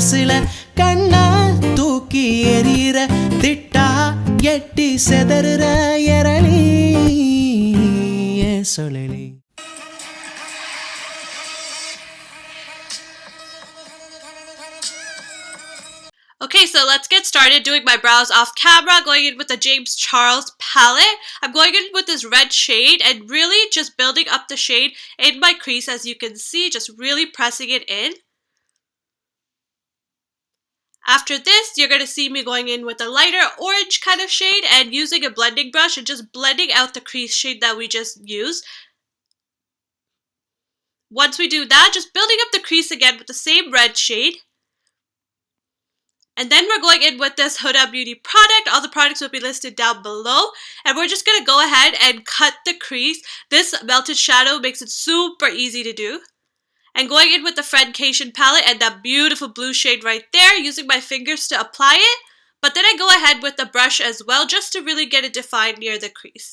மனசுல கண்ணா தூக்கி எறிற திட்டா எட்டி செதறுற எரளி சொல்லி. Okay, so let's get started doing my brows off camera, going in with the Jamescharles palette. I'm going in with this red shade and really just building up the shade in my crease, as you can see, just really pressing it in. After this, you're going to see me going in with a lighter orange kind of shade and using a blending brush and just blending out the crease shade that we just used. Once we do that, just building up the crease again with the same red shade. And then we're going in with this Huda Beauty product. All the products will be listed down below. And we're just going to go ahead and cut the crease. This melted shadow makes it super easy to do. And going in with the friendcation palette and that beautiful blue shade right there, using my fingers to apply it. But then I go ahead with the brush as well, just to really get it defined near the crease.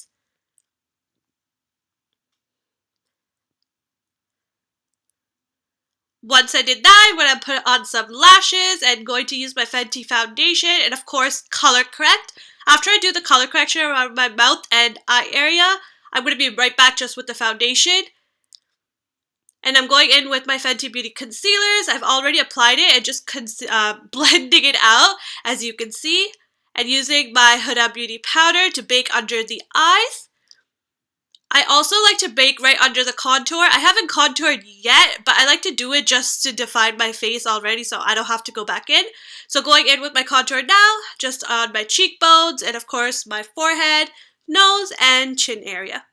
Once I did that, I'm going to put on some lashes and going to use my Fenty foundation and of course color correct. After I do the color correction around my mouth and eye area, I'm going to be right back just with the foundation. And I'm going in with my Fenty Beauty concealers. I've already applied it and just blending it out, as you can see. And using my Huda Beauty powder to bake under the eyes. I also like to bake right under the contour. I haven't contoured yet, but I like to do it just to define my face already so I don't have to go back in. So going in with my contour now, just on my cheekbones and of course my forehead, nose, and chin area.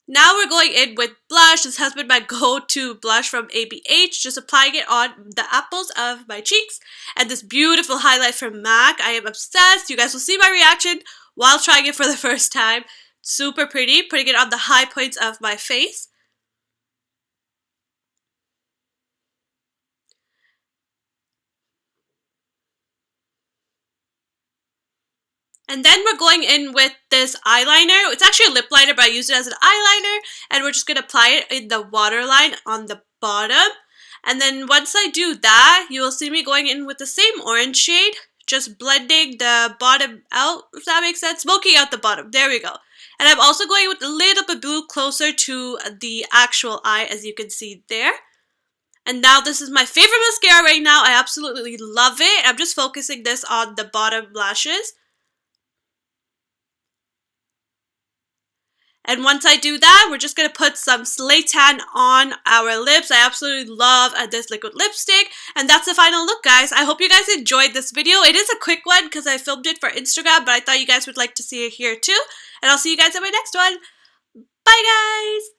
Now we're going in with blush. This has been my go-to blush from ABH, just applying it on the apples of my cheeks. And this beautiful highlight from MAC. I am obsessed. You guys will see my reaction while trying it for the first time. Super pretty, putting it on the high points of my face. And then we're going in with this eyeliner. It's actually a lip liner, but I use it as an eyeliner. And we're just going to apply it in the waterline on the bottom. And then once I do that, you will see me going in with the same orange shade. Just blending the bottom out, if that makes sense. Smoking out the bottom. There we go. And I'm also going with a little bit blue closer to the actual eye, as you can see there. And now this is my favorite mascara right now. I absolutely love it. I'm just focusing this on the bottom lashes. And once I do that, we're just going to put some Slay Tan on our lips. I absolutely love this liquid lipstick. And that's the final look, guys. I hope you guys enjoyed this video. It is a quick one because I filmed it for Instagram, but I thought you guys would like to see it here too. And I'll see you guys in my next one. Bye, guys!